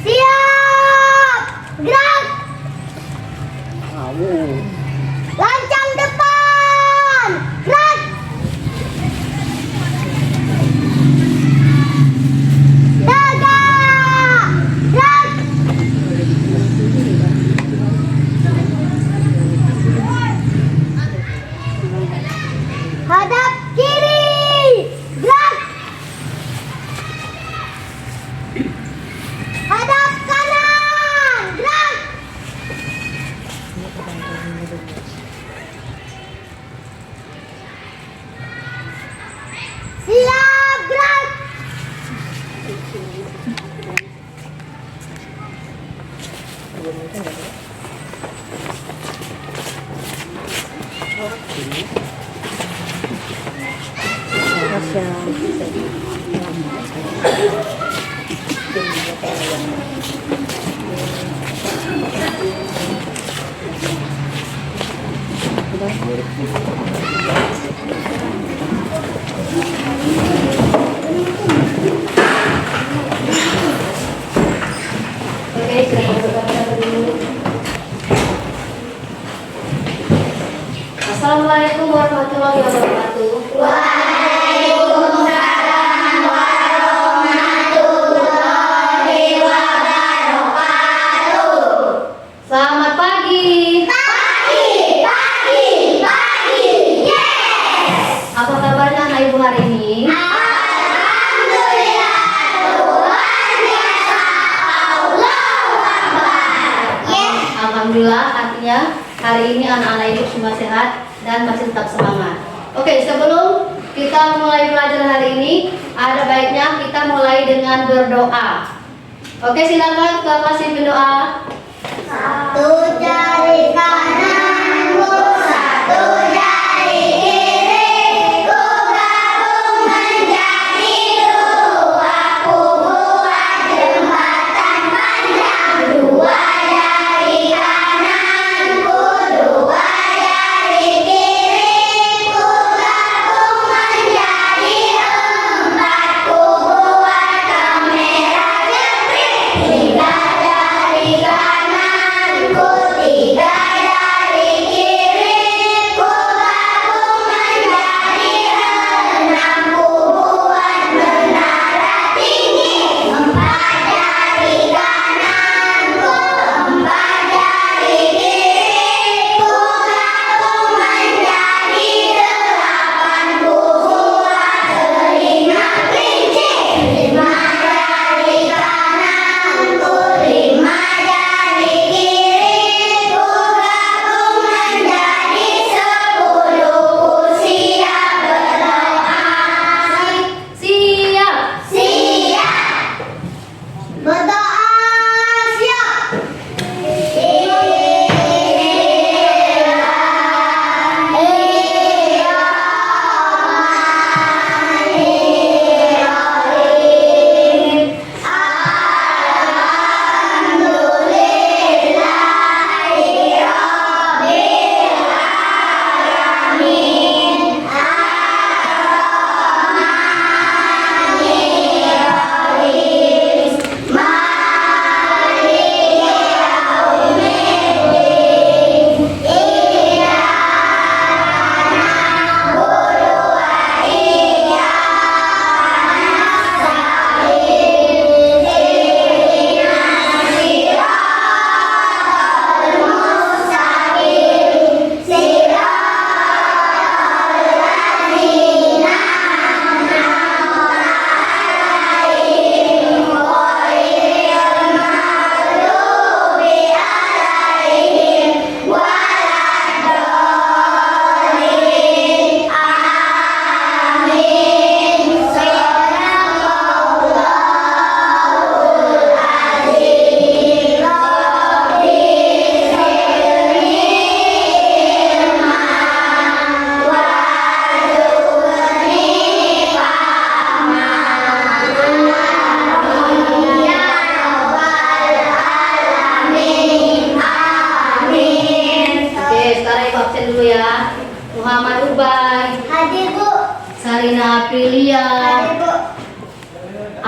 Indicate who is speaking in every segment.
Speaker 1: Siap! Gerak!
Speaker 2: Tahu.
Speaker 1: Lancang depan! Gerak! Tegak! Gerak! Hadap kiri! Gerak! Hadap kanan! Gerak! Siap! Gerak!
Speaker 3: Oke, silakan dulu. Assalamualaikum warahmatullahi wabarakatuh.
Speaker 1: Waalaikumsalam warahmatullahi wabarakatuh.
Speaker 3: Selamat pagi.
Speaker 1: Pagi, pagi, pagi. Yes.
Speaker 3: Apa kabarnya anak ibu hari ini?
Speaker 1: Alhamdulillah, luar biasa. Allahu Akbar. Yes.
Speaker 3: Alhamdulillah, artinya hari ini anak-anak ibu semua sehat dan masih tetap semangat. Oke, sebelum kita mulai belajar hari ini, ada baiknya kita mulai dengan berdoa. Oke, silakan Bapak pimpin doa.
Speaker 1: Satu jari kananku, satu jari kiriku, gabung menjadi dua. Ku buat jembatan panjang, dua jari kananku, dua jari kiriku, gabung menjadi empat. Ku buat kamera jepit, tiga jari kananku, tiga jari kiriku, gabung menjadi enam. Ku buat menara tinggi, empat jari kananku, empat jari kiriku, gabung menjadi delapan. Ku buat telinga kelinci, lima jari kananku, lima jari kiriku, gabung menjadi sepuluh. Ku siap berdoa.
Speaker 3: Siap.
Speaker 1: Siap. Berdoa siap.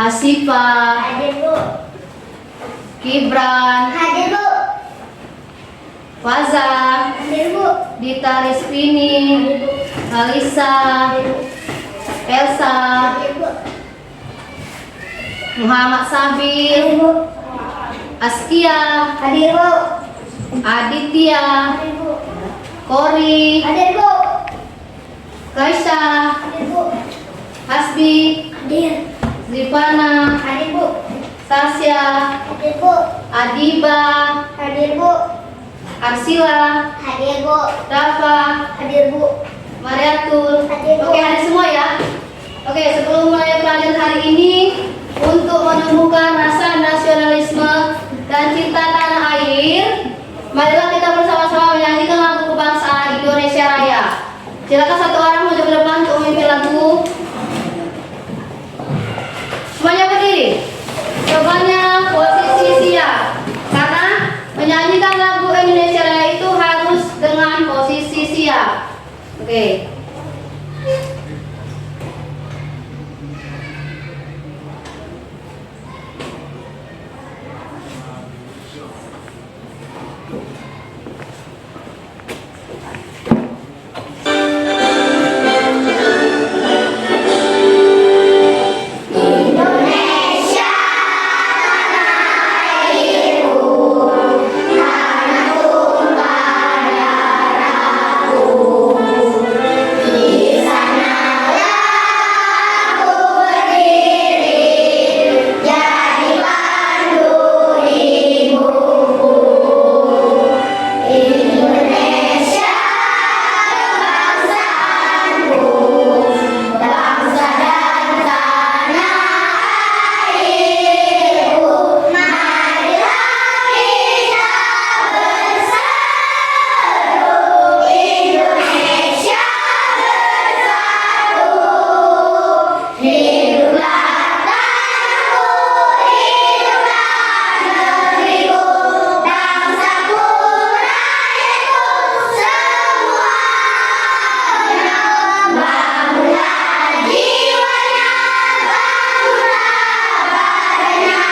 Speaker 3: Asifa,
Speaker 1: Hadir Bu.
Speaker 3: Gibran,
Speaker 1: Hadir Bu.
Speaker 3: Faza,
Speaker 1: Hadir Bu.
Speaker 3: Dita Rizvini,
Speaker 1: Hadir Bu.
Speaker 3: Alisa,
Speaker 1: Hadir Bu.
Speaker 3: Elsa,
Speaker 1: Hadir Bu.
Speaker 3: Muhammad Sabil,
Speaker 1: Hadir Bu.
Speaker 3: Askia,
Speaker 1: Hadir Bu.
Speaker 3: Aditya,
Speaker 1: Hadir Bu.
Speaker 3: Kori,
Speaker 1: Hadir Bu.
Speaker 3: Kaisha,
Speaker 1: Hadir Bu.
Speaker 3: Hasbi,
Speaker 1: Hadir.
Speaker 3: Zivana,
Speaker 1: Hadir Bu.
Speaker 3: Tasya,
Speaker 1: Hadir Bu.
Speaker 3: Adiba,
Speaker 1: Hadir Bu.
Speaker 3: Arsila,
Speaker 1: Hadir Bu.
Speaker 3: Rafa,
Speaker 1: Hadir Bu.
Speaker 3: Mariatul.
Speaker 1: Hadir, Bu.
Speaker 3: Oke, hadir semua ya. Oke, sebelum mulai pelajaran hari ini, untuk menumbuhkan rasa nasionalisme dan cinta tanah air, marilah kita bersama-sama menyanyikan lagu kebangsaan Indonesia Raya. Silakan satu orang maju ke depan untuk memimpin lagu. Semuanya berdiri. Jawabannya posisi siap. Karena menyanyikan lagu Indonesia Raya itu harus dengan posisi siap. Oke.
Speaker 1: Indonesia tanah airku, tanah tumpah darahku. Di sanalah aku berdiri, jadi pandu ibuku. Indonesia kebangsaanku, bangsa dan tanah airku. Marilah kita bersatu, Indonesia bersatu. Hiduplah tanahku, hiduplah negeriku, bangsaku, rakyatku semuanya. Bangunlah jiwanya, bangunlah badannya,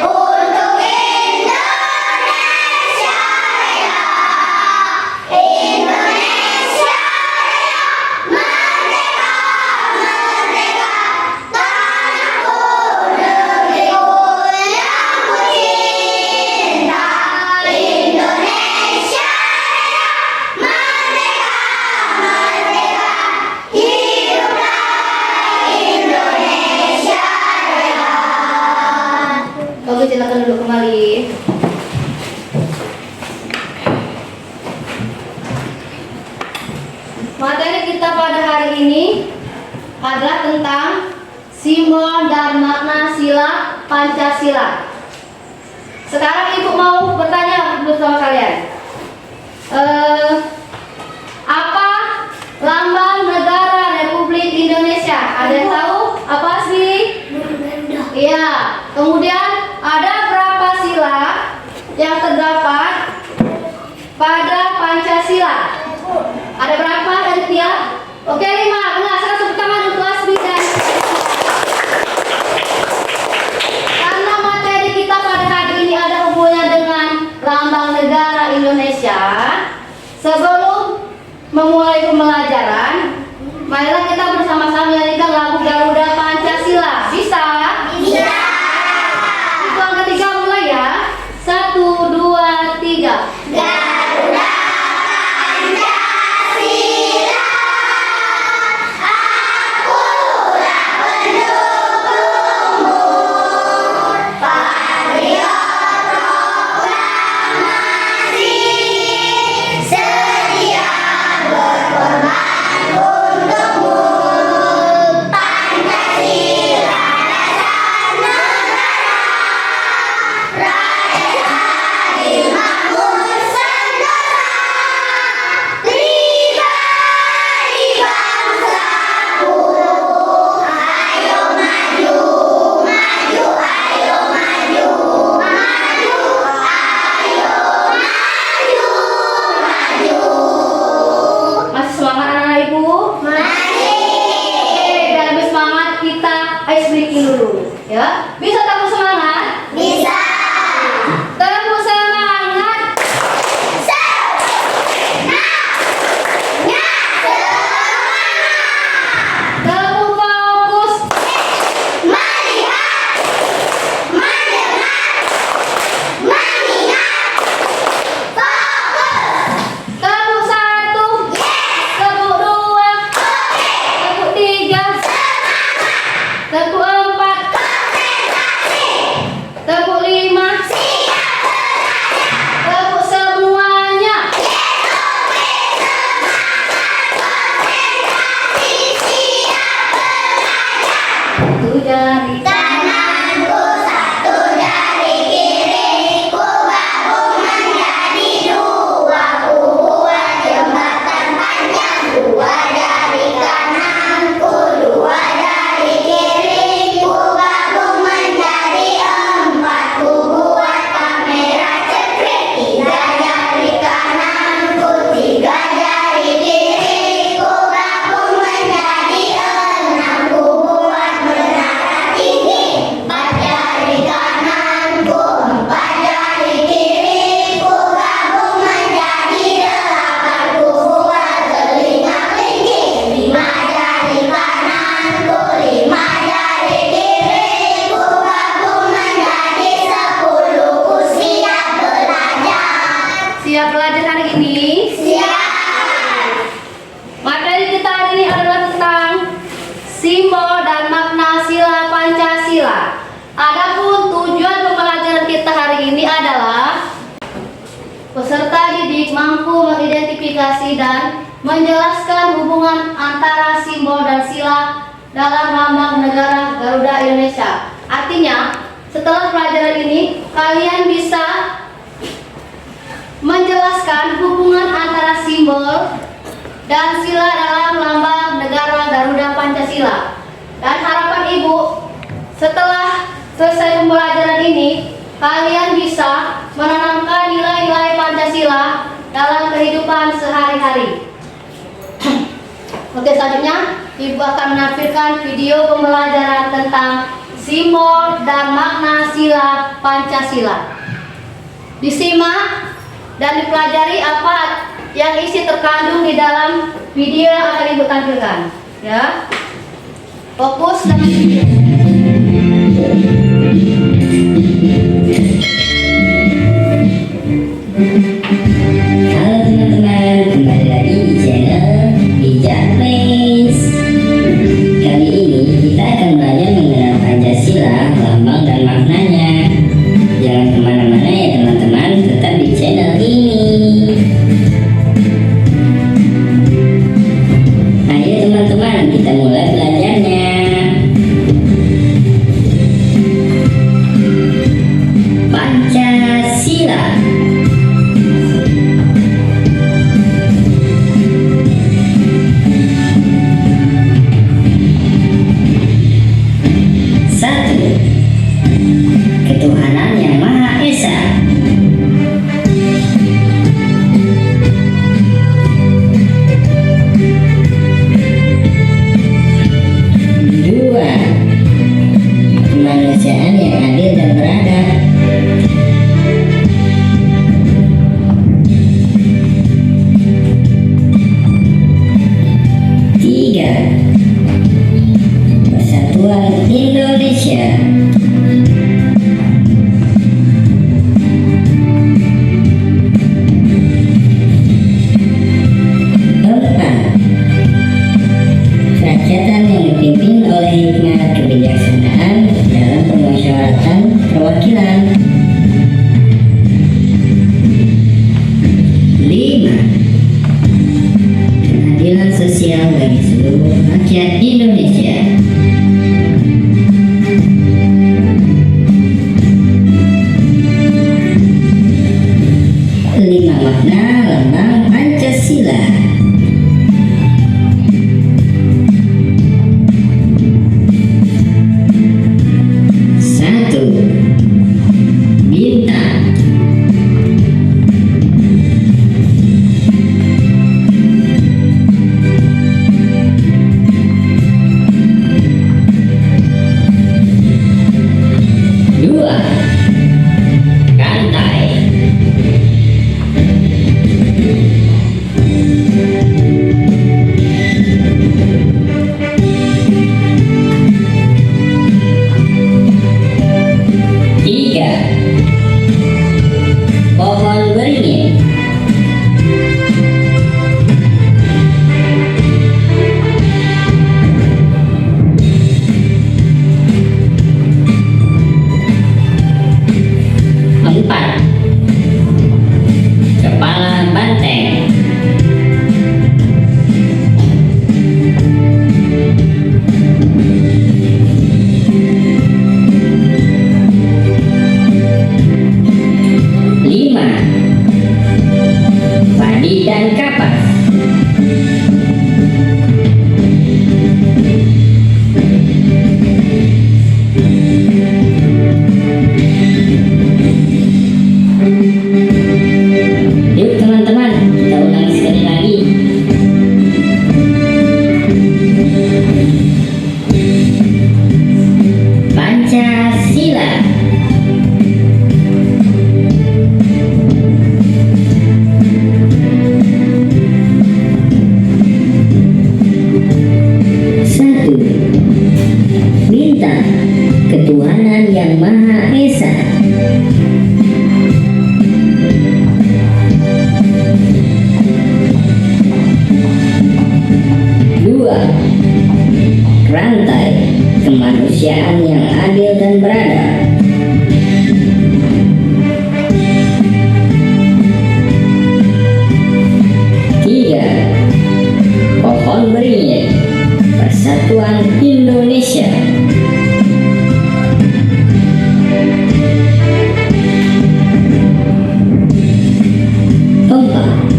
Speaker 1: untuk Indonesia Raya. Indonesia Raya, merdeka, merdeka, tanahku, negeriku yang ku cinta. Indonesia Raya, merdeka, merdeka, hiduplah Indonesia Raya.
Speaker 3: Oke, silakan duduk kembali. Materi kita pada hari ini adalah tentang simbol dan makna sila Pancasila. Sekarang ibu mau bertanya bersama kalian. Apa lambang negara Republik Indonesia? Ada yang tahu apa sih? Iya. Kemudian ada berapa sila yang terdapat pada Pancasila? Ada berapa dari tiap? Oke, 5. Benar. Sekarang tepuk tangan untuk Asmi dan karena materi kita pada hari ini ada hubungannya dengan lambang negara Indonesia. Sebelum memulai pembelajaran, marilah kita bersama-sama menyanyikan lagu Garuda Pancasila. Bisa?
Speaker 1: Bisa.
Speaker 3: Hitungan ketiga mulai ya. 1, 2, 3.
Speaker 1: Garuda Pancasila, akulah pendukungmu, patriot proklamasi, sedia berkorban untukmu.
Speaker 3: Bisa tepuk semangat?
Speaker 1: Bisa.
Speaker 3: Tepuk semangat. Tepuk fokus.
Speaker 1: Melihat, mendengar, mengingat. Fokus.
Speaker 3: Tepuk 1. Tepuk 2. Tepuk 3. Tepuk 4. Tepuk 5. Tepuk semuanya. Satu jari
Speaker 1: Tanganku satu jari kiriku gabung menjadi dua. Ku buat jembatan panjang. Dua jari kananku, dua jari kiriku gabung menjadi empat. Ku buat kamera cekrik. Tiga jari kananku, tiga jari kiriku gabung menjadi enam. Ku buat menara tinggi. Empat jari kananku, empat jari kiriku gabung menjadi delapan. Ku buat telinga kelingking. Lima jari kananku, lima jari kiriku gabung menjadi 10. Ku siap belajar.
Speaker 3: siap belajar hari ini.
Speaker 1: Siap.
Speaker 3: Materi kita hari ini adalah tentang simbol dan makna sila Pancasila. Adapun tujuan pembelajaran kita hari ini adalah peserta didik mampu mengidentifikasi dan menjelaskan hubungan antara simbol dan sila dalam lambang negara Garuda Indonesia. Artinya, setelah pelajaran ini, kalian bisa menjelaskan hubungan antara simbol dan sila dalam lambang negara Garuda Pancasila. Dan harapan Ibu, setelah selesai pembelajaran ini, kalian bisa menanamkan nilai-nilai Pancasila dalam kehidupan sehari-hari. Oke, selanjutnya Ibu akan menampilkan video pembelajaran tentang simbol dan makna sila Pancasila. Disimak dan dipelajari apa yang isi terkandung di dalam video yang akan Ibu tampilkan. Ya, fokus dan video.
Speaker 2: Halo teman-teman, kembali lagi di channel Bijak Plays. Kali ini kita akan belajar mengenal Pancasila, lambang dan maknanya. Jangan kemana-mana ya teman-teman, tetap di channel ini. Ayo teman-teman, kita mulai belajarnya. Pancasila. Satu, ketuhanan yang Maha Esa. Dua, kemanusiaan yang adil dan beradab. Tiga, persatuan Indonesia. Empat, kerakyatan yang dipimpin oleh hikmat kebijaksanaan dalam permusyawaratan perwakilan. Lima, keadilan sosial bagi seluruh rakyat Indonesia. ketuhanan yang Maha Esa. Dua, rantai kemanusiaan yang adil dan beradab. Tiga, pohon beringin Persatuan Indonesia. Empat,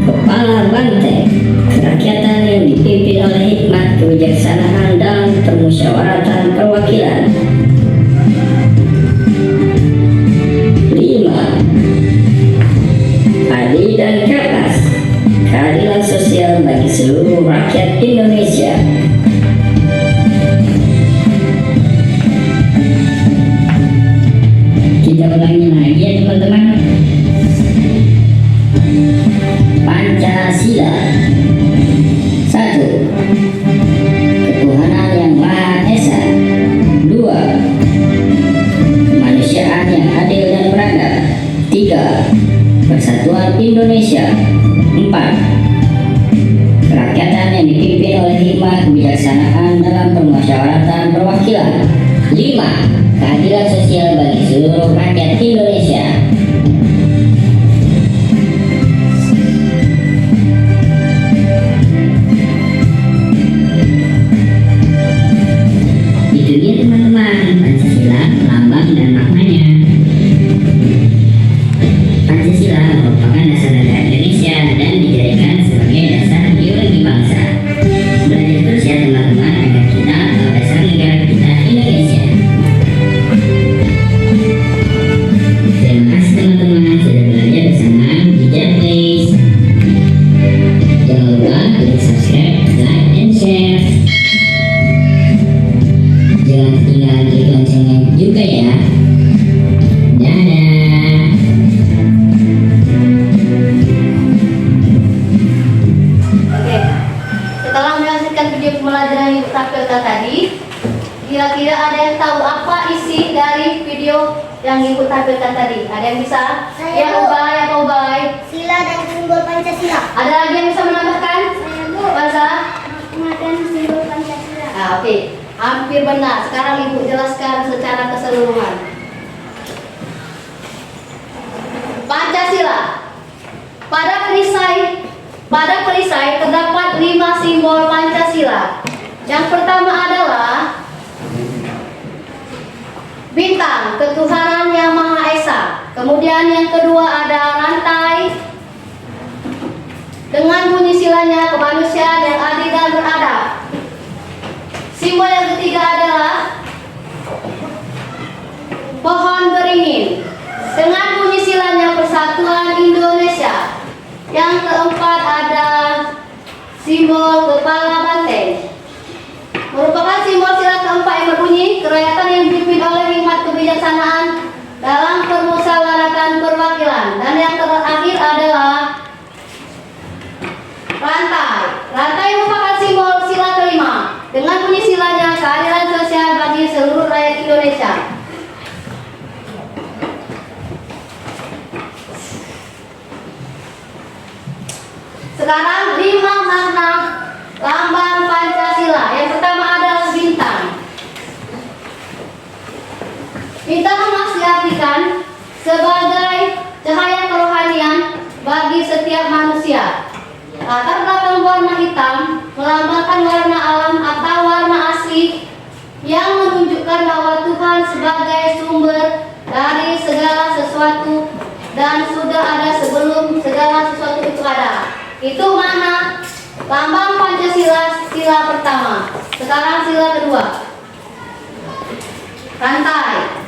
Speaker 2: kepala banteng kerakyatan yang dipimpin oleh hikmat kebijaksanaan dalam permusyawaratan perwakilan. Lima, adil dan kapas keadilan sosial bagi seluruh rakyat Indonesia. Kita ulangi lagi ya teman-teman. Pancasila. Satu, ketuhanan yang Maha Esa. Dua, kemanusiaan yang adil dan beradab. Tiga, persatuan Indonesia. Empat, kerakyatan yang dipimpin oleh hikmat kebijaksanaan dalam permusyawaratan perwakilan. Lima, keadilan sosial bagi seluruh rakyat Indonesia. Itu dia teman-teman, Pancasila, lambang dan maknanya. Pancasila merupakan dasar negara Indonesia dan dijadikan sebagai dasar ideologi bangsa. Belajar terus ya teman-teman agar kita tahu dasar negara kita Indonesia. Terima kasih teman-teman sudah belajar bersama Bijak Please. Jangan lupa klik subscribe, like, and share. Jangan ketinggalan klik loncengnya juga ya. Dadah.
Speaker 3: Oke, setelah menyaksikan video pembelajaran yang ditampilkan tadi, kira-kira ada yang tahu apa isi dari video yang ibu tampilkan tadi? Ada yang bisa?
Speaker 1: Saya,
Speaker 3: Yang
Speaker 1: Bu.
Speaker 3: ubah, yang ubah.
Speaker 1: Sila dan simbol Pancasila.
Speaker 3: Ada lagi yang bisa menambahkan?
Speaker 1: Saya, Bu.
Speaker 3: Bahasa?
Speaker 1: Makan simbol Pancasila.
Speaker 3: Nah, oke. Hampir benar. Sekarang ibu jelaskan secara keseluruhan. Pancasila. Pada perisai terdapat 5 simbol Pancasila. Yang pertama adalah bintang, ketuhanan yang Maha Esa. Kemudian yang kedua ada rantai dengan bunyi silanya kemanusiaan yang adil dan beradab. Simbol yang ketiga adalah pohon beringin dengan bunyi silanya Persatuan Indonesia. Yang keempat ada simbol kepala banteng, merupakan simbol sila keempat yang berbunyi kerakyatan yang dipimpin oleh hikmat kebijaksanaan dalam permusyawaratan perwakilan. Dan yang terakhir adalah rantai. Rantai merupakan simbol sila kelima dengan bunyi silanya keadilan sosial bagi seluruh rakyat Indonesia. Sekarang 5 makna lambang Pancasila. Yang pertama adalah bintang. Bintang emas diartikan sebagai cahaya kerohanian bagi setiap manusia. Latar belakang warna hitam melambangkan warna alam atau warna asli yang menunjukkan bahwa Tuhan sebagai sumber dari segala sesuatu dan sudah ada sebelum segala sesuatu itu ada. Itu mana lambang Pancasila sila pertama. Sekarang sila kedua. Rantai.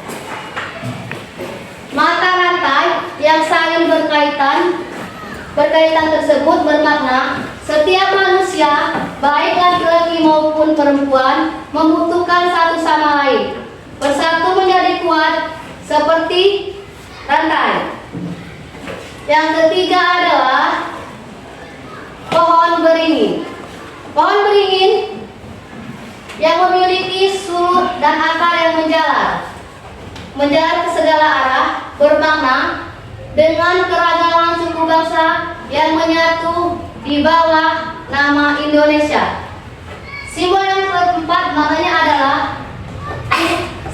Speaker 3: Mata rantai yang saling berkaitan tersebut bermakna setiap manusia, baik laki-laki maupun perempuan, membutuhkan satu sama lain. Bersatu menjadi kuat seperti rantai. Yang ketiga adalah pohon beringin. Pohon beringin yang memiliki suluk dan akar yang menjalar ke segala arah, bermakna dengan keragaman suku bangsa yang menyatu di bawah nama Indonesia. Simbol yang keempat maknanya adalah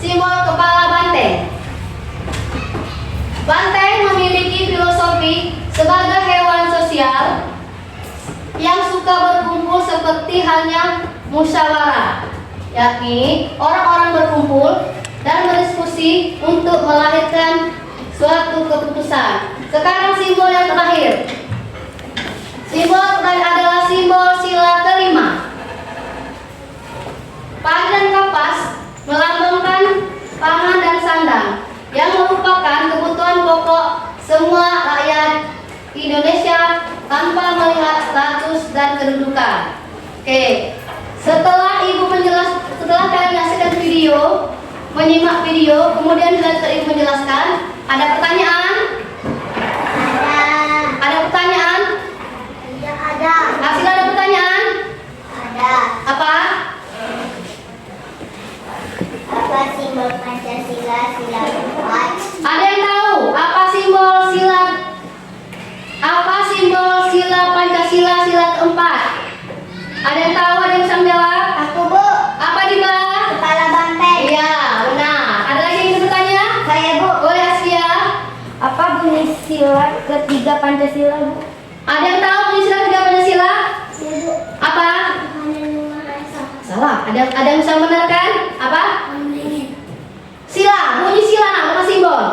Speaker 3: simbol kepala banteng. Banteng memiliki filosofi sebagai hewan sosial yang suka berkumpul seperti halnya musyawarah, yakni orang-orang berkumpul dan berdiskusi untuk melahirkan suatu keputusan. Sekarang simbol yang terakhir. Simbol terakhir adalah simbol sila kelima. Padi dan kapas melambangkan pangan dan sandang yang merupakan kebutuhan pokok semua rakyat Indonesia tanpa melihat status dan kedudukan. Oke, setelah kalian menyaksikan video, menyimak video, kemudian Ibu menjelaskan, ada pertanyaan? Ada pertanyaan?
Speaker 1: Tidak ada.
Speaker 3: Hasil ada pertanyaan?
Speaker 1: Ada.
Speaker 3: Apa?
Speaker 1: Apa simbol Pancasila sila keempat?
Speaker 3: Ada yang tahu apa simbol sila? Apa simbol sila Pancasila sila keempat? Ada yang tahu? Ada yang bisa menjawab?
Speaker 1: Aku, Bu.
Speaker 3: Apa di bawah?
Speaker 1: Kepala banteng.
Speaker 3: Iya, benar. Ada lagi yang ingin bertanya?
Speaker 1: Saya, Bu.
Speaker 3: Boleh Askia.
Speaker 1: Apa bunyi sila ketiga Pancasila, Bu?
Speaker 3: Ada yang tahu bunyi sila ketiga Pancasila?
Speaker 1: Ya, Bu.
Speaker 3: Apa?
Speaker 1: Tuhan yang Maha Esa.
Speaker 3: Salah. Ada yang bisa membenarkan? Apa? Sila. Bunyi sila, bukan simbol.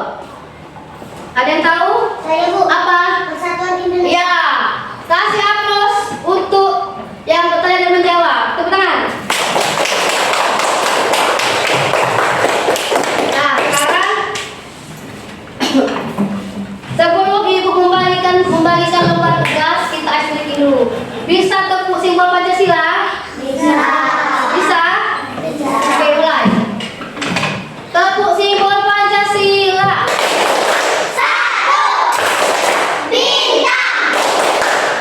Speaker 3: Ada yang tahu?
Speaker 1: Saya, Bu.
Speaker 3: Apa?
Speaker 1: Persatuan Indonesia.
Speaker 3: Iya. Kasih aplaus untuk yang bertanya dan menjawab. Tepuk tangan. Nah, sekarang sebelum Ibu membagikan lembar tugas, kita explain dulu. Bisa tepuk simbol Pancasila?
Speaker 1: Bisa.
Speaker 3: Bisa?
Speaker 1: Bisa.
Speaker 3: Oke, mulai. Tepuk simbol Pancasila.
Speaker 1: Satu, bintang.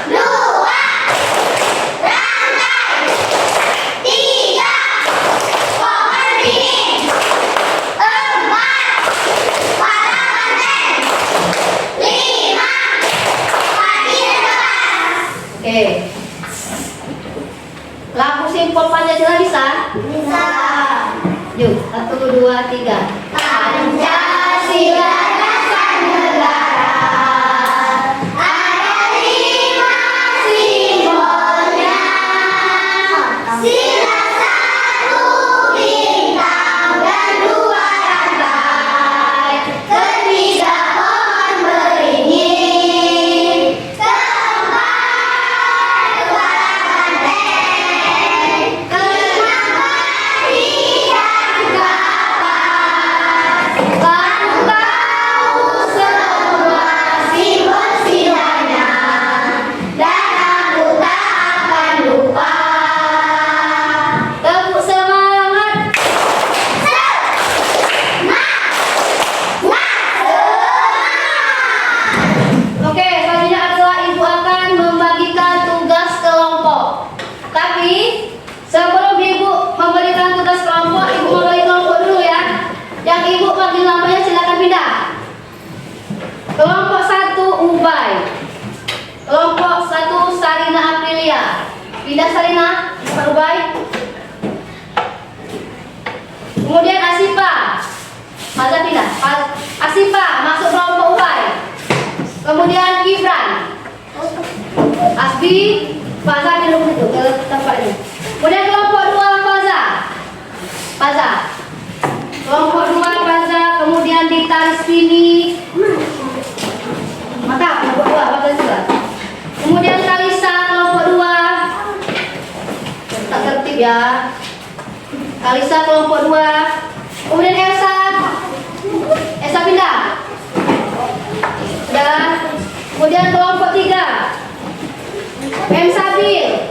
Speaker 1: Dua, rantai. Tiga, pohon beringin. Empat, kepala banteng. Lima, padi dan kapas.
Speaker 3: Oke. Lagu simbol Pancasila bisa?
Speaker 1: Bisa.
Speaker 3: Yuk, 1, 2, 3.
Speaker 1: Pancasila dasar negara, ada 5 simbolnya. Sila 1 bintang dan 2 rantai, ketiga pohon beringin, keempat kepala banteng, kelima padi dan kapas. Kamu tahu semua simbol silanya, dan aku tak akan lupa.
Speaker 3: Tepuk semangat. Oke, selanjutnya adalah Ibu akan membagikan tugas kelompok. Tapi sebelum Ibu memberikan tugas kelompok, Ibu membagi kelompok dulu ya. Yang Ibu bagi namanya silakan pindah. Kelompok 1 Ubay. Kelompok 1 Sarina Aprilia. Pindah Sarina, Pak Ubay. Kemudian Asifa. Masa pindah. Asifa masuk kelompok Ubay. Kemudian Gibran, Asbi, Faza minum itu ke tempat ini. Kemudian kelompok 2 Faza. Kelompok 2 Faza, kemudian Dita Rizvini. Mata kelompok 2 Faza juga. Kemudian Kalisa kelompok 2. Tak tertib ya. Kalisa kelompok 2. Kemudian Elsa pindah. Dan kemudian kelompok 3 M Sabil.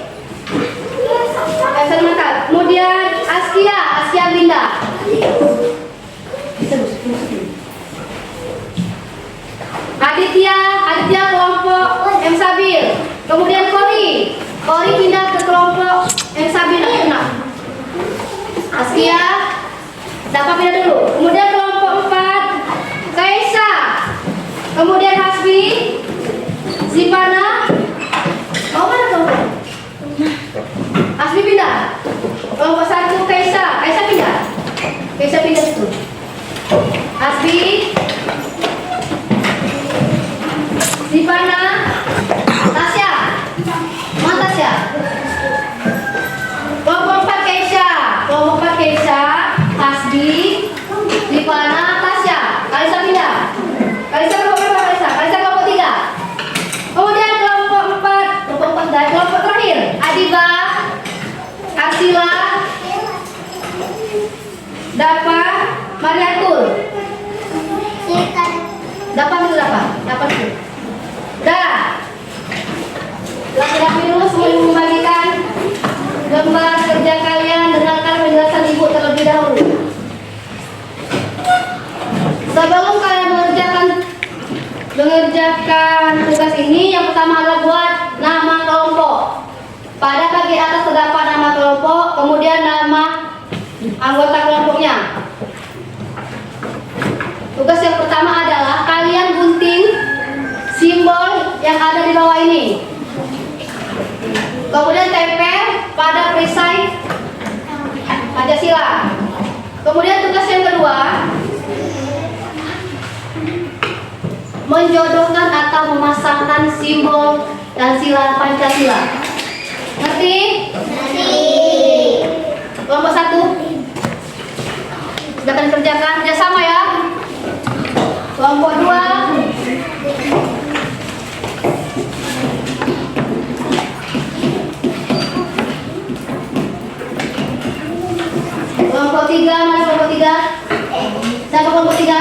Speaker 3: Kemudian Askia pindah. Aditya kelompok M Sabil. Kemudian Kori pindah ke kelompok M Sabil. Askia, Dafa pindah dulu. Kemudian kelompok 4, Kaisa. Kemudian Hasbi, Zipana. Oh mana kelompok? Hasbi pindah. Kelompok 1 Kaisa. Kaisa pindah. Kaisa pindah situ. Hasbi, Zipana, Tasya. Mana Tasya? Kelompok 4 Keisha. Kelompok 4 Keisha, Hasbi, Zipana, Tasya. Kalisa pindah. Kalisa kelompok berapa Kalisa? Kalisa kelompok 3. Kemudian kelompok 4 dan kelompok terakhir Adiba, Arsila, Dafa, Mariatul. Dafa dulu Dafa dulu. Dah. Laki-laki dulu sebelum membagikan gambar kerja kalian, dengarkan penjelasan ibu terlebih dahulu. Sebelum kalian mengerjakan tugas ini, yang pertama adalah buat nama kelompok. Pada bagian atas terdapat nama kelompok, kemudian nama anggota kelompoknya. Tugas yang pertama adalah kalian gunting simbol yang ada di bawah ini. Kemudian tempel pada perisai Pancasila. Kemudian tugas yang kedua, menjodohkan atau memasangkan simbol dan sila Pancasila. Ngerti? Ngerti. Kelompok 1 silakan kerjakan kerjasama ya. Kelompok 2 kelompok 3, mana kelompok 3? Siapa kelompok 3?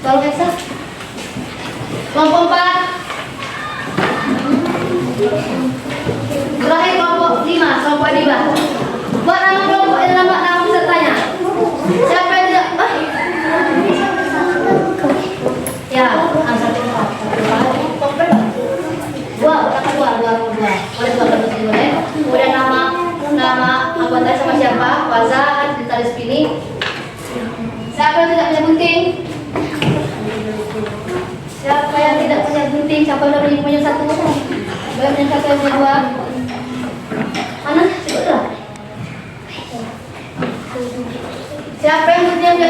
Speaker 3: Kalau Kaisa? Kelompok 4. Terakhir kelompok 5, kelompok Adiba. Buat nama kelompok dan nama pesertanya. Siapa yang tidak? Ya, dua. Boleh. Kemudian nama anggota sama siapa? Faza, Dita Rizpini. Siapa yang tidak punya gunting? Siapa yang tidak punya gunting? Siapa yang punya 1? Boleh punya 1, yang punya 2. Mana? Coba. Siapa yang punya 2?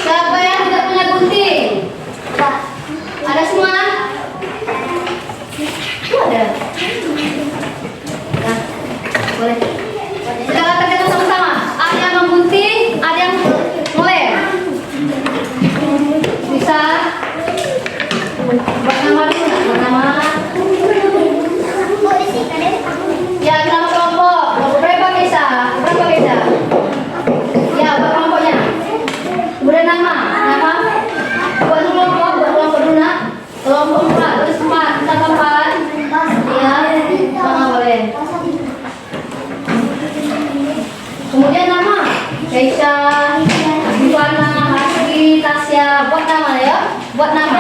Speaker 3: Siapa yang tidak punya gunting? Ada semua? Ada. Nah, boleh. Kita kerjakan sama-sama. Ada yang menggunting, ada yang ngelem. Bisa buat nama dulu, buat nama. Ya, nama kelompok. Berapa bisa? Ya, buat kelompoknya. Kemudian nama. Buat kelompok dulu nak. Kelompok 4, terus 4, kita 4. Ya, mana boleh. Kemudian nama Keisha, Ivana, Hasbi, Tasya. Buat nama ya. Buat nama.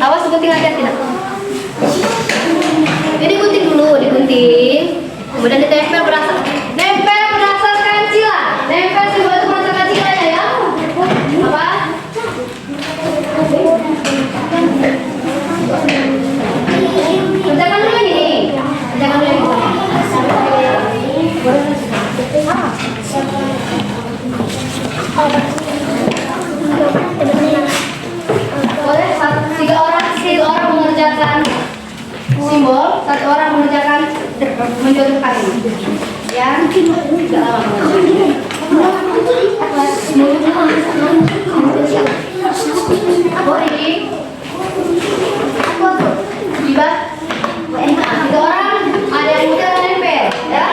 Speaker 3: Awas gunting hati-hati nak. Ini gunting dulu, digunting. Kemudian ditempel berdasarkan sila. Tempel simbol itu berdasarkan silanya ya. Apa? Kerjakan dulu ini. Kerjakan dulu ini. Boleh 3 orang mengerjakan simbol, 1 orang mengerjakan menjodohkan ini. Ya, tidak lama. Boleh. Tiba. 3 orang, ada yang muda dan nempel, ya?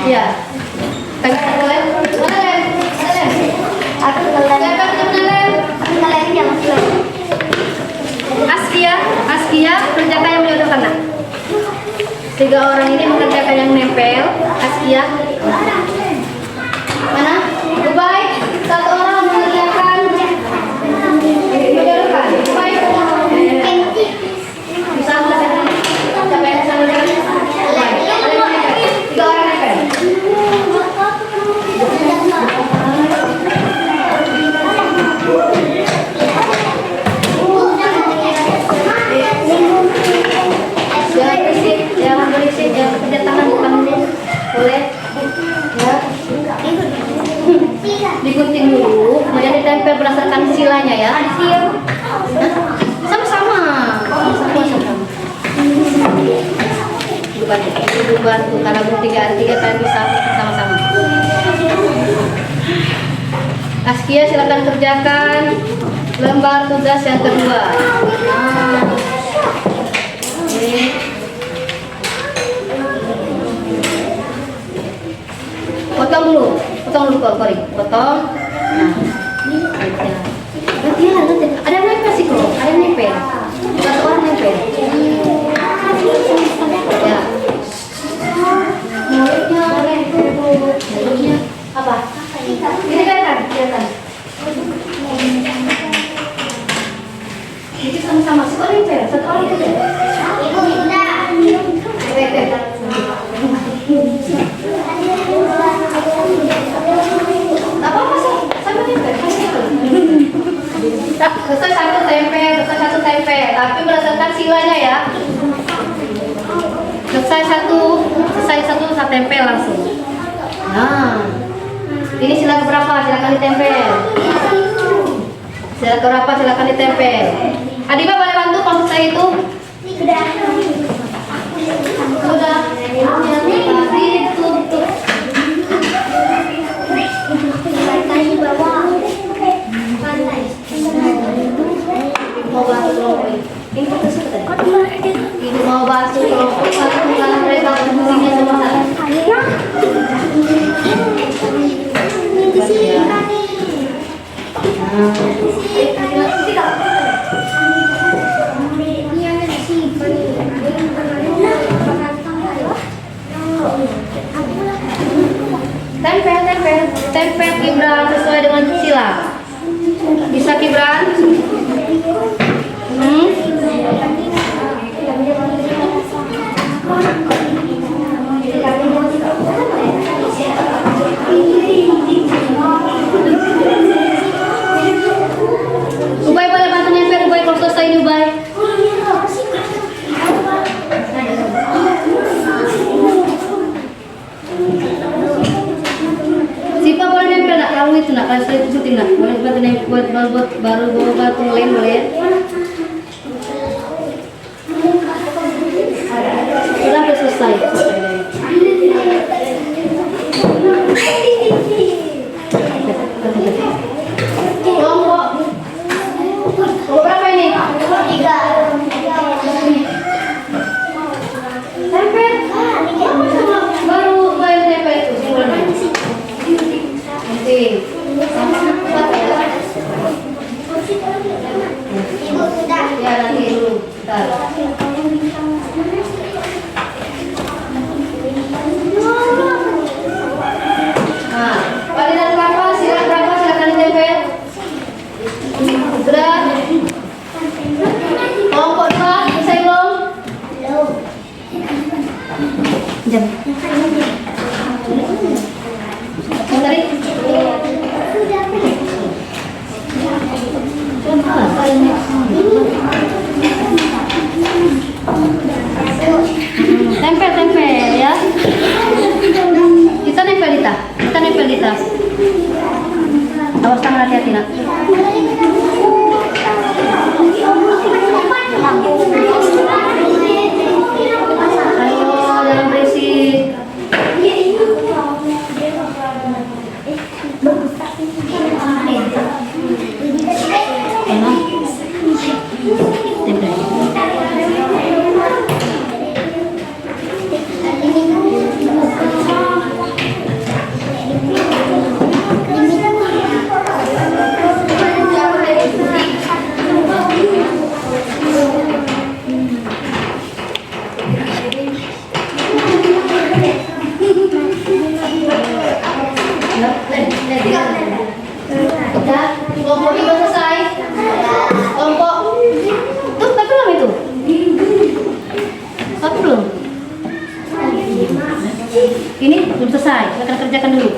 Speaker 3: Iya. Pegang boleh. Mana lem? Ada lem? Aku lem. Askia kerjakan yang menjodohkan nak. 3 orang ini mengerjakan yang nempel. Askia. Mana? Goodbye. 1 orang mengerjakan menjodohkan. Goodbye. Bisa mengerjakan. Siapa yang bisa mengerjakan? Goodbye. digunting dulu, kemudian ditempel berdasarkan silanya ya. Sama-sama. Ibu bantu karena bertiga kalian bisa sama-sama. Askia silakan kerjakan lembar tugas yang kedua. Oke. Potong dulu kori. Potong. Nah, gantian. Ada yang nempel sih kok, ada yang nempel. Satu orang nempel. Ya. Mulutnya apa? Ini kelihatan. Itu sama-sama. Satu orang nempel. Apa sih? Sama nempel. Selesai satu tempel. Tapi berdasarkan silanya ya. Selesai satu tempel langsung. Nah, ini sila keberapa? Silakan ditempel. Sila keberapa? Silakan ditempel. Adiba boleh bantu kalau selesai itu? Sudah. Ditutup. Mau bantu ini mau bantu kalau mereka fungsinya semua. Tempel Gibran sesuai dengan sila. Bisa Gibran? Ubay boleh bantu nempel, Ubay kalau selesai ini Ubay. Siapa boleh nempel nak? Kalau itu nak, kalau saya itu nak, boleh bantu nempel baru batu lem boleh. Sudah selesai. Kelompok berapa ini? 3. Tempel. Baru tempel itu simbolnya. Nanti. Ya nanti dulu. Bentar. Nah, palitan berapa? Silakan ditempel. Sudah. Kelompok 2 selesai belum? Jam. Tadi. Tempel ya. Kita nempel di tas. Awas tangan hati-hati nak. Ayo jangan berisik. Kelompok 5 selesai. Kelompok tuh tapi belum itu. Tapi belum. Ini belum selesai. Kita akan kerjakan dulu.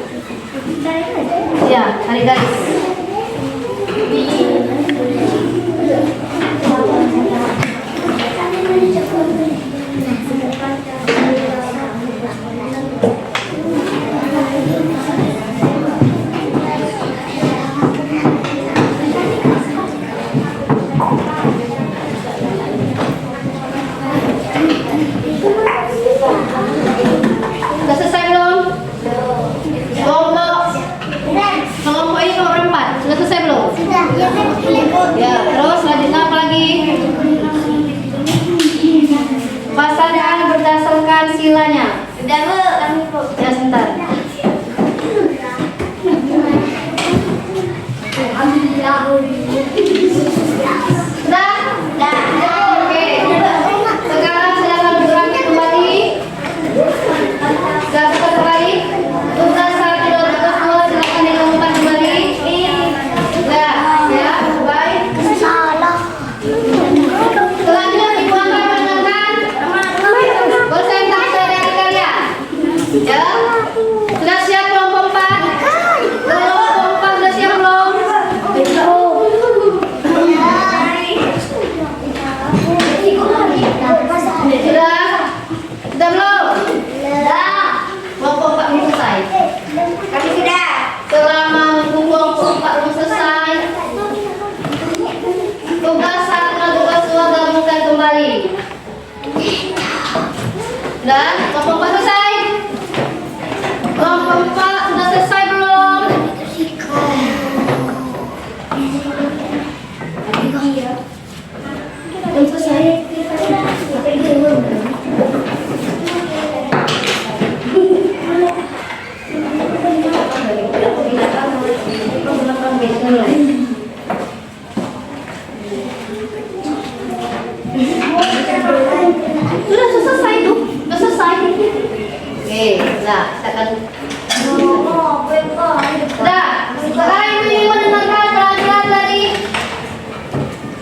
Speaker 3: Ya, tarik garis.
Speaker 1: Udah Bu, kami Bu.
Speaker 3: Ya sebentar. Sudah?
Speaker 1: Dah.
Speaker 3: Oke. Sekarang silakan bergerak kembali. Silakan kembali. Tugas 1 dan tugas 2 silakan dilakukan kembali. Ya, baik.
Speaker 1: Salah.
Speaker 3: Selanjutnya Ibu akan mendengarkan presentasi dari kalian. Ya. Sudah siap kelompok 4? Kelompok 4 sudah siap belum? Sudah belum? Kelompok 4 belum selesai.
Speaker 1: Kami sudah.
Speaker 3: Selama kelompok 4 belum selesai, tugas 1 dan tugas 2 gabungkan kembali. Dan kelompok 4 selesai. Kelompok 4 sudah selesai belum? Belum selesai. Sudah selesai tuh, sudah selesai. Oke, nah kita akan sudah. Sekarang Ibu ingin mendengarkan pelajaran dari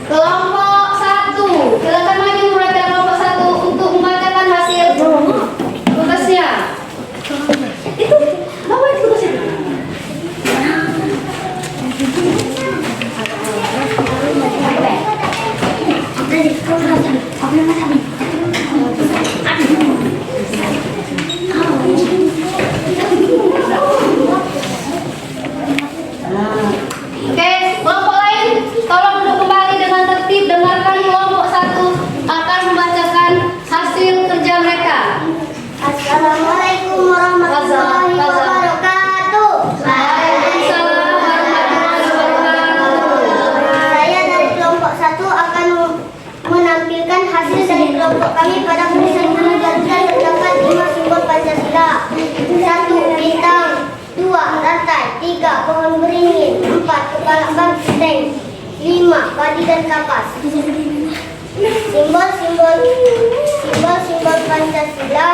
Speaker 3: kelompok 1. Silakan maju pelajar kelompok 1 untuk membacakan hasil tugasnya. Itu, bawa itu tugasnya. Oke, kelompok lain tolong duduk kembali dengan tertib. Dengarkan kelompok 1 akan membacakan hasil kerja mereka.
Speaker 1: Assalamualaikum warahmatullahi wabarakatuh.
Speaker 3: Waalaikumsalam warahmatullahi wabarakatuh.
Speaker 1: Saya dari kelompok 1 akan menampilkan hasil dari kelompok kami pada penulisan gunung Garuda terdapat 5 simbol Pancasila. 1. Bintang. 2. Rantai. 3. Pohon beringin. 4. Kepala banteng. 5. Padi dan kapas. Simbol-simbol Pancasila.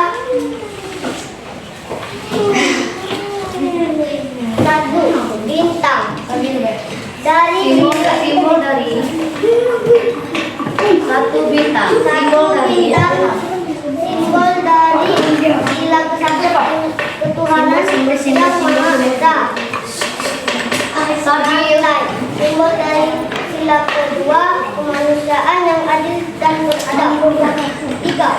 Speaker 1: 1. Bintang. Dari
Speaker 3: Simbol dari 1 bintang.
Speaker 1: Simbol dari sila kesatuan ketuhanan yang Maha Esa. Rantai. Simbol dari sila kedua kemanusiaan yang adil dan beradab. 3.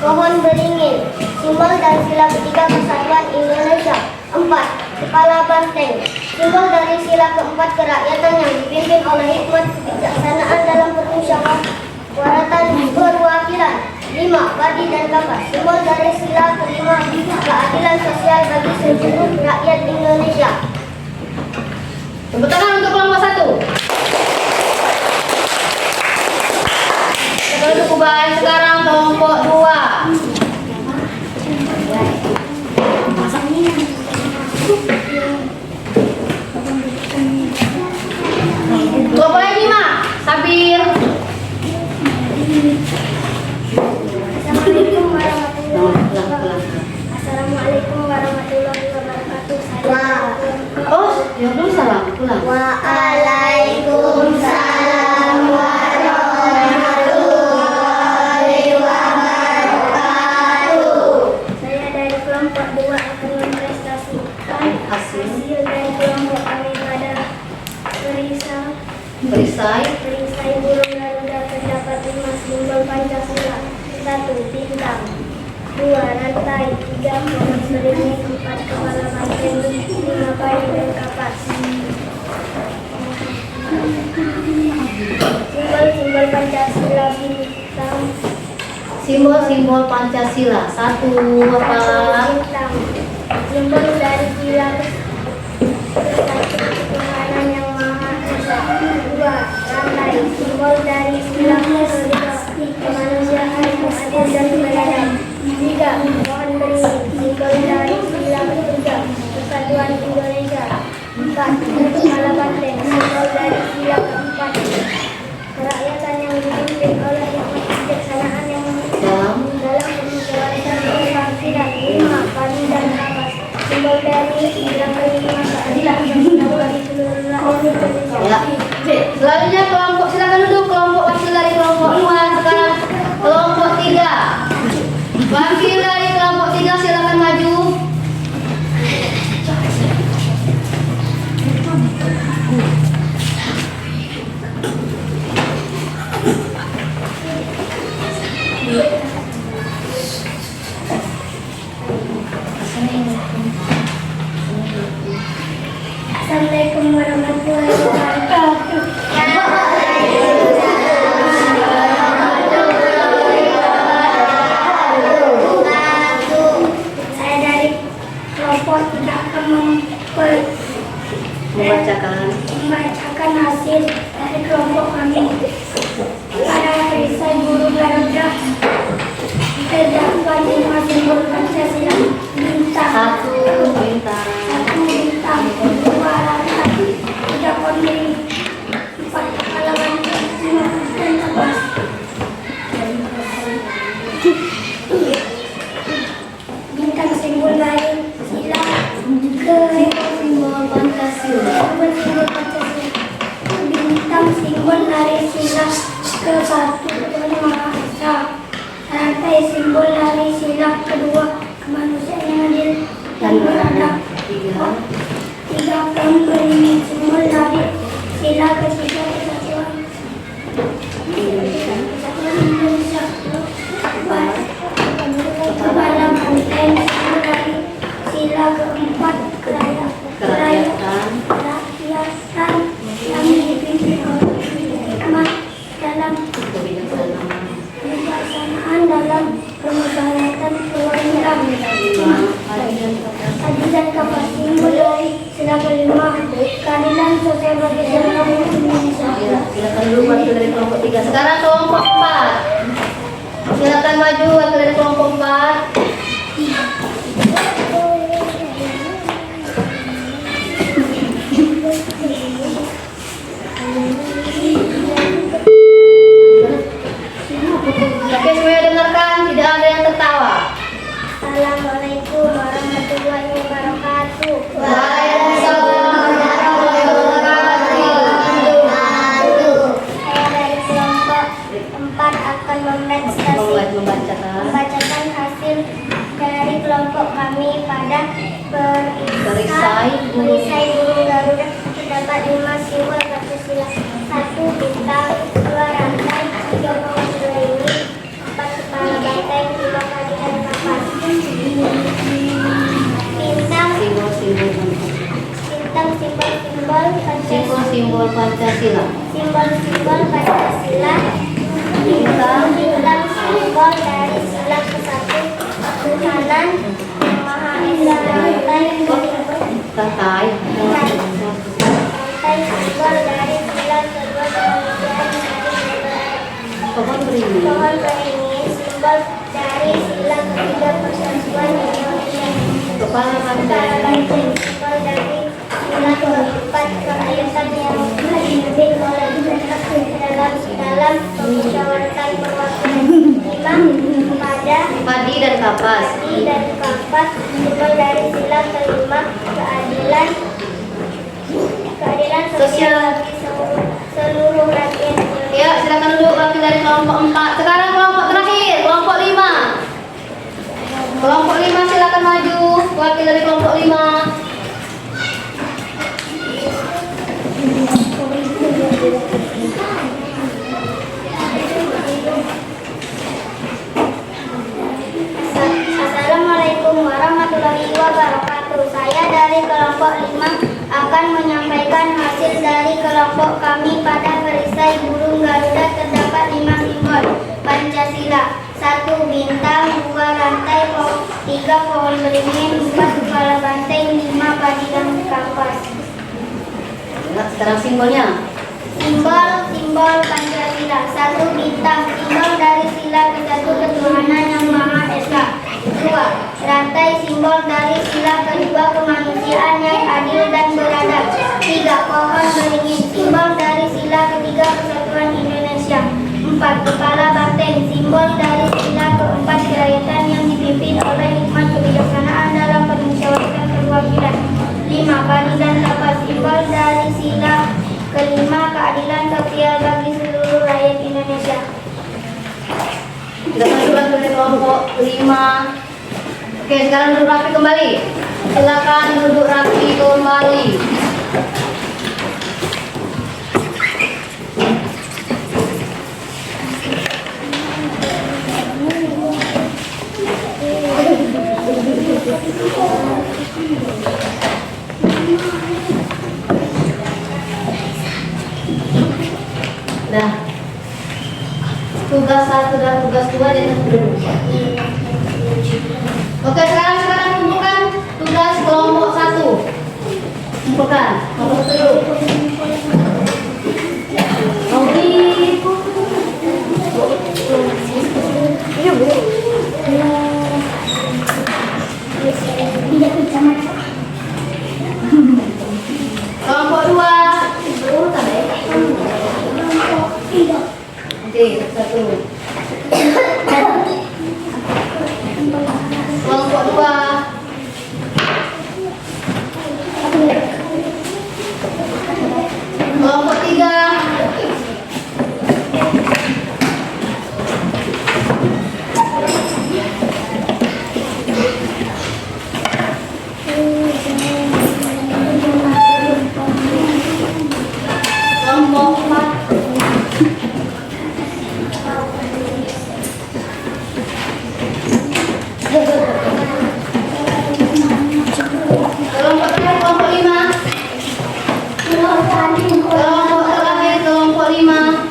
Speaker 1: Pohon beringin. Simbol dari sila ketiga kesatuan Indonesia. 4. Kepala banteng. Simbol dari sila keempat kerakyatan yang dipimpin oleh hikmat kebijaksanaan dalam permusyawaratan perwakilan. 5. Padi dan kapas. Simbol dari sila kelima keadilan sosial bagi seluruh rakyat Indonesia.
Speaker 3: Tepuk tangan untuk kelompok 1. Kita cukup baik. Sekarang kelompok 2. Kelompok yang 5. Sabir.
Speaker 1: Assalamualaikum warahmatullahi wabarakatuh.
Speaker 3: Oh, ya belum salam. Pulang.
Speaker 1: Waalaikumsalam warahmatullahi wabarakatuh. Saya dari kelompok 2 akan mempresentasikan hasil dari kelompok kami pada
Speaker 3: Perisai.
Speaker 1: perisai burung Garuda terdapat 5 simbol Pancasila. 1. Bintang. 2. Rantai. 3. Pohon beringin. 4. Kepala banteng. 5. Padi dan kapas. Simbol-simbol Pancasila. Bintang.
Speaker 3: Simbol-simbol Pancasila. 1 apa?
Speaker 1: Bintang. Simbol dari sila kesatuan ketuhanan yang Maha Esa. 2. Rantai. Simbol dari sila kemanusiaan yang adil dan beradab. 3. Pohon beringin. Kesatuan Indonesia. 4. Kepala Banteng, simbol dari sila keempat. Kerakyatan yang dipimpin oleh hikmat kebijaksanaan yang dalam permusyawaratan berfungsi. Dan 5. Padi dan kapas, simbol dari sila kelima keadilan sosial bagi seluruh rakyat Indonesia.
Speaker 3: Ya. Selanjutnya kelompok, silakan duduk kelompok wakil dari kelompok 2. Sekarang kelompok 3. Wakil dari kelompok 3 silakan maju.
Speaker 1: Assalamualaikum warahmatullahi wabarakatuh. Saya dari kelompok tidak akan membacakan hasil dari kelompok kami. Pada perisai guru Garuda terdapat 5 simbol Pancasila. Bintang,
Speaker 3: 1 bintang.
Speaker 1: 1 bintang, 2 rantai, 3 ponding, 4 kepala banteng, 5 dan kapas. Bintang simbol dari sila simbol Pancasila. Bintang simbol dari sila ke-1 Ketuhanan Maha Esa. Rantai simbol dari sila kedua kemanusiaan yang adil dan beradab. 3 pohon beringin simbol dari sila ketiga kesatuan Indonesia. Kepala banteng simbol dari sila keempat kerakyatan yang dipimpin oleh hikmat dalam kebijaksanaan dalam permusyawaratan perwakilan. Keadilan kapas simbol dari sila kelima keadilan sosial bagi seluruh rakyat Indonesia.
Speaker 3: Silakan dulu wakil dari kelompok 3. Sekarang kelompok 4. Silakan maju wakil dari kelompok 4. Oke, semuanya dengarkan, tidak ada yang tertawa.
Speaker 1: Assalamualaikum warahmatullahi wabarakatuh.
Speaker 3: Waalaikumsalam warahmatullahi wabarakatuh.
Speaker 1: Saya dari kelompok 4 akan membacakan hasil dari kelompok kami pada perisai burung Garuda. Terdapat 5 simbol Pancasila. 1 bintang, 2 rantai, 3 pohon beringin, 4 kepala banteng, 5 padi dan kapas. Bintang
Speaker 3: Simbol Pancasila.
Speaker 1: Simbol Pancasila. Bintang simbol dari sila ke-1 Ketuhanan Maha Esa. Rantai simbol dari sila kedua kemanusiaan yang adil dan beradab.
Speaker 3: Pohon beringin.
Speaker 1: Pohon beringin simbol dari sila ketiga persatuan Indonesia.
Speaker 3: Kepala
Speaker 1: Kepala
Speaker 3: banteng.
Speaker 1: banteng simbol dari sila keempat kerakyatan yang dipimpin oleh hikmat dalam permusyawaratan perwakilan. 5 kepada
Speaker 3: Padi dan kapas.
Speaker 1: simbol dari sila kelima keadilan sosial bagi seluruh rakyat Indonesia.
Speaker 3: Ya, silakan duduk wakil dari kelompok 4. Sekarang kelompok terakhir, kelompok 5. Kelompok 5 silakan maju, wakil dari kelompok 5.
Speaker 1: Assalamualaikum warahmatullahi wabarakatuh. Saya dari kelompok 5 akan menyampaikan hasil dari kelompok kami pada perisai burung Garuda. Terdapat 5 simbol Pancasila. 1 bintang, 2 rantai, 3 pohon beringin, 4 kepala banteng, 5 padi dan kapas.
Speaker 3: Ya, sekarang simbolnya.
Speaker 1: Simbol Pancasila. 1 bintang, simbol dari sila ke-1 Ketuhanan Yang Maha Esa. 2 Rantai simbol dari sila kedua kemanusiaan yang adil dan beradab. 3. Pohon beringin simbol dari sila ketiga kesatuan Indonesia. 4. Kepala banteng simbol dari sila keempat kerakyatan yang dipimpin oleh hikmat kebijaksanaan dalam permusyawaratan perwakilan. 5. Barisan dapat simbol dari sila kelima keadilan sosial bagi seluruh rakyat Indonesia.
Speaker 3: Kita masukkan ke kelompok 5. Oke, sekarang duduk rapi kembali. Silakan duduk rapi kembali. Nah, tugas 1 dan tugas 2 jangan dulu. Oke, sekarang kumpulkan tugas kelompok 1. Kumpulkan kelompok 1 dulu. Kelompok 2 berurutan ya. Oke, 1. Kelompok 2. Kelompok 3. Kelompok 4. Kelompok terakhir, kelompok 5. Kelompok terakhir, kelompok 5.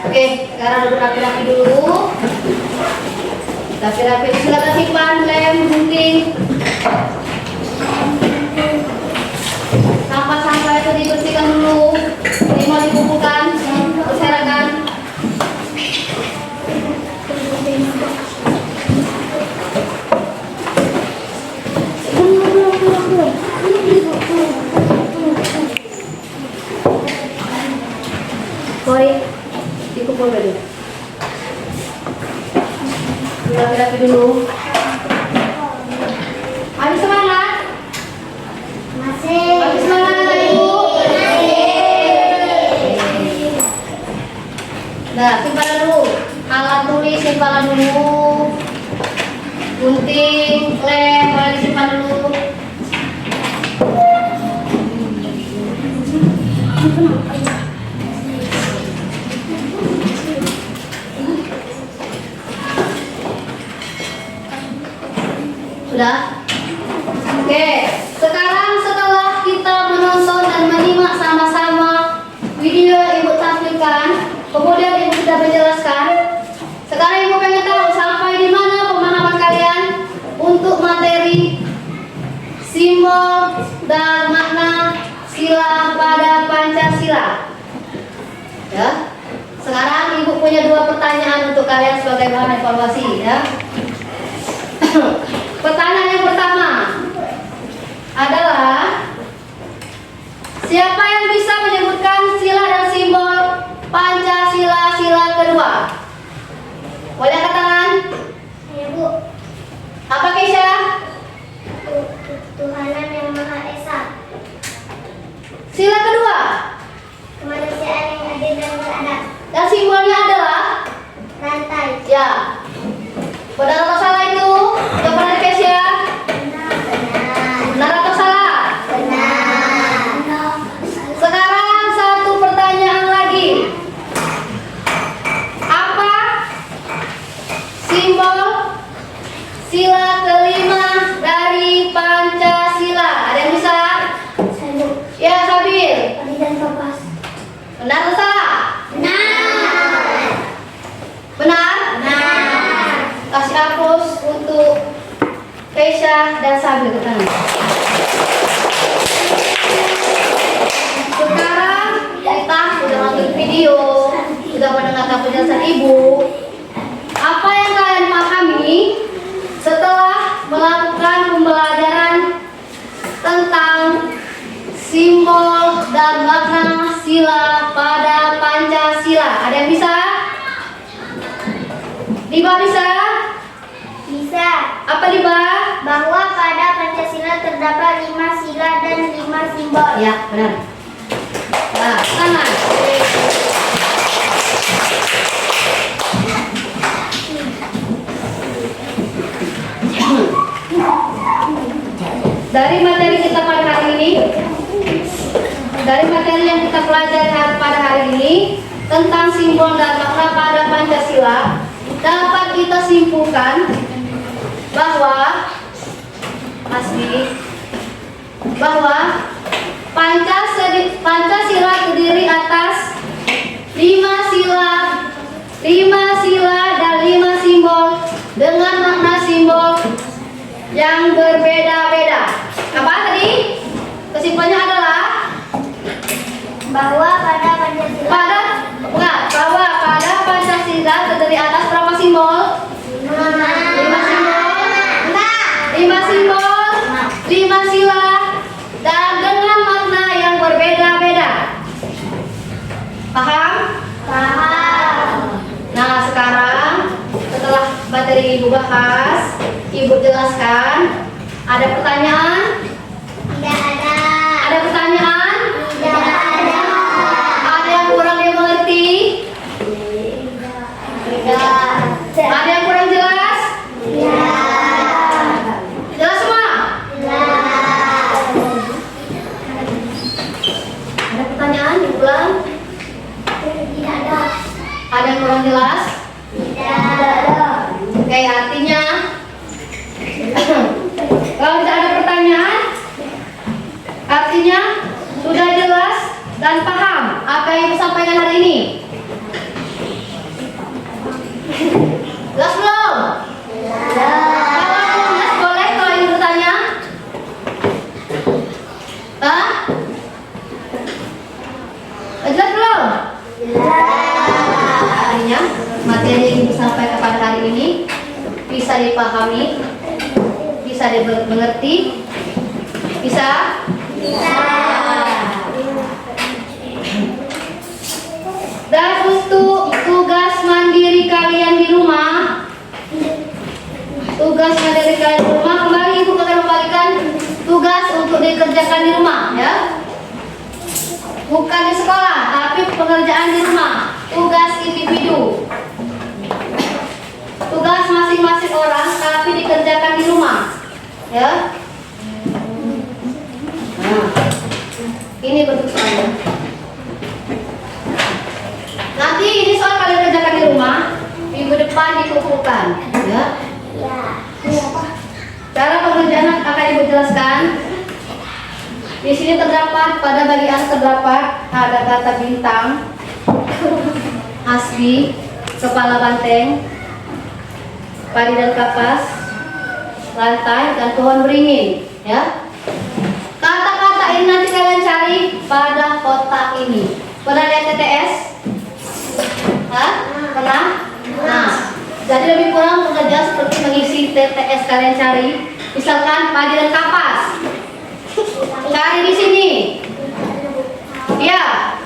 Speaker 3: Oke, sekarang duduk rapi-rapi dulu. Rapi-rapi, silakan simpan lem, gunting. Sampah-sampah itu dibersihkan dulu. Ini mau dikumpulkan, berserakan. Kori, dikumpul dulu. Rapi-rapi dulu. Ayo semangat.
Speaker 1: Masih.
Speaker 3: Ayo semangat, Ibu. Nah, simpan dulu. Alat tulis simpan dulu. Gunting, lem, boleh disimpan dulu. Sudah? Oke, sekarang setelah kita menonton dan menyimak sama-sama video yang Ibu tampilkan, kemudian Ibu sudah menjelaskan, sekarang Ibu pengen tahu sampai di mana pemahaman kalian untuk materi simbol dan makna sila pada Pancasila. Ya. Sekarang Ibu punya 2 pertanyaan untuk kalian sebagai bahan evaluasi, ya. Pertanyaan yang pertama adalah, siapa yang bisa menyebutkan sila dan simbol Pancasila sila kedua? Boleh angkat tangan?
Speaker 1: Ya, Bu.
Speaker 3: Apa Keisha?
Speaker 1: Tuhanan yang Maha Esa.
Speaker 3: Sila kedua.
Speaker 1: Kemanusiaan yang adil dan beradab.
Speaker 3: Dan simbolnya adalah
Speaker 1: Rantai.
Speaker 3: ya. Benar atau salah itu? Coba dari Keisha. Benar atau salah?
Speaker 1: Benar.
Speaker 3: Sekarang satu pertanyaan lagi. Apa simbol sila kelima dari Pancasila? Ada yang bisa Benar atau salah? Benar? Kasih aplaus untuk Keisha dan Sabil ke kanan. Sekarang kita sudah nonton video, sudah mendengarkan penjelasan ibu. Apa yang kalian pahami setelah melakukan pembelajaran tentang simbol dan makna sila pada Pancasila? Ada yang bisa? Diba bisa?
Speaker 1: Bisa.
Speaker 3: Apa Diba?
Speaker 1: Bahwa pada Pancasila terdapat 5 sila dan 5 simbol.
Speaker 3: Ya, benar. Nah, kanan. Dari materi kita pada hari ini, dari materi yang kita pelajari pada hari ini tentang simbol dan makna pada Pancasila, dapat kita simpulkan bahwa Pancasila terdiri atas 5 sila dan 5 simbol dengan makna simbol yang berbeda-beda. Apa tadi? Kesimpulannya adalah
Speaker 1: Bahwa pada Pancasila
Speaker 3: bahwa pada Pancasila terdiri atas berapa simbol? 5 simbol, 5 sila dan dengan makna yang berbeda-beda. Paham? Nah, sekarang setelah materi ibu bahas, ibu jelaskan. Ada pertanyaan?
Speaker 1: Tidak ada.
Speaker 3: Ada pertanyaan?
Speaker 1: Tidak ada.
Speaker 3: Ada yang kurang dimengerti?
Speaker 1: Tidak.
Speaker 3: Ada yang kurang jelas? Jelas semua? Ada pertanyaan? Diulang?
Speaker 1: Tidak ada.
Speaker 3: Ada yang kurang jelas?
Speaker 1: Tidak ada.
Speaker 3: Oke, artinya kalau tidak ada pertanyaan, artinya sudah jelas dan paham apa yang disampaikan hari ini. Jelas belum? Kalau belum jelas boleh kalau ingin bertanya. Jelas belum? Artinya materi yang disampaikan pada hari ini bisa dipahami, bisa dimengerti, bisa? Dan untuk tugas mandiri kalian di rumah, kembali ibu akan membagikan tugas untuk dikerjakan di rumah, ya. Bukan di sekolah, tapi pengerjaan di rumah, tugas individu. Tugas masing-masing orang, tapi dikerjakan di rumah, ya. Nah, ini bentuk soalnya. Nanti ini soal kalian kerjakan di rumah, minggu depan dikumpulkan, ya. Cara pengerjaan akan ibu jelaskan. Di sini terdapat, pada bagian terdapat ada kata bintang, hasbi, kepala banteng, padi dan kapas, lantai dan pohon beringin, ya. Kata-kata ini nanti kalian cari pada kotak ini. Pernah lihat TTS? Hah? Pernah? Nah, jadi lebih kurang pekerjaan seperti mengisi TTS kalian cari. Misalkan padi dan kapas, cari di sini. Ya.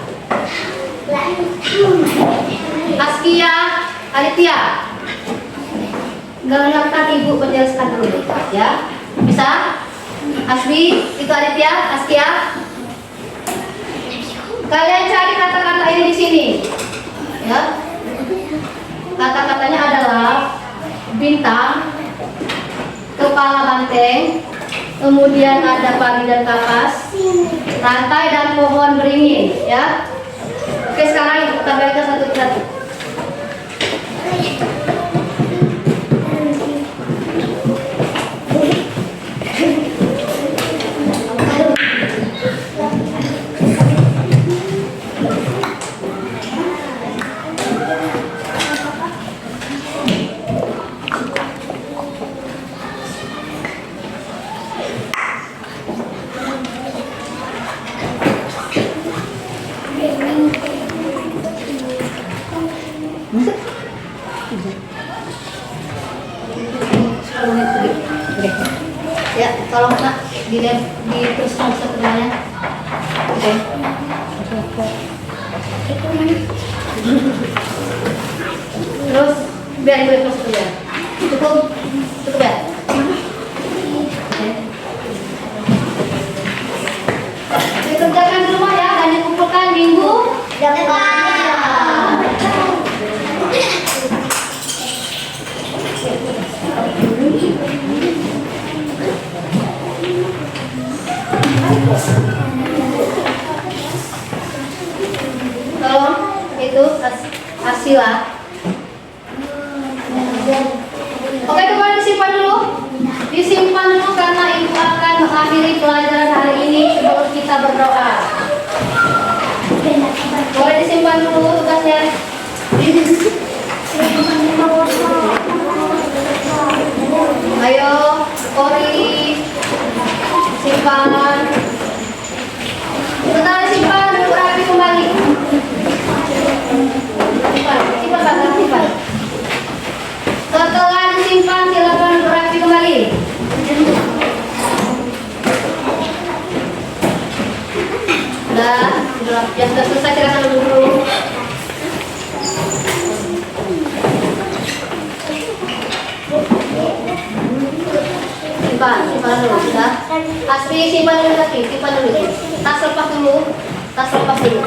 Speaker 3: Askia, Aditya. Dengarkan ibu menjelaskan dulu, ya. Bisa? Asmi, itu Aditya, Askia. Kalian cari kata-kata ini di sini, ya. Kata-katanya adalah bintang, kepala banteng, kemudian ada padi dan kapas, rantai dan pohon beringin, ya. Oke, sekarang kita baca satu persatu. Tolong nak dilihat di terus sebenarnya. Oke. Terus biar ibu terus ya. Cukup, cukup ya. Oke. Dikerjakan di rumah ya dan dikumpulkan minggu depan. Tolong itu Asila. Oke, kembali disimpan dulu. Disimpan dulu karena ibu akan mengakhiri pelajaran hari ini sebelum kita berdoa. Boleh disimpan dulu tugasnya. Ayo, Kori, simpan. Sebentar simpan, rapi kembali. Simpan. Setelah disimpan, silakan berapi kembali. Ya sudah selesai, silakan dulu. Simpan dulu, sudah. Asli simpan dulu lagi, simpan dulu. Tas lepas dulu.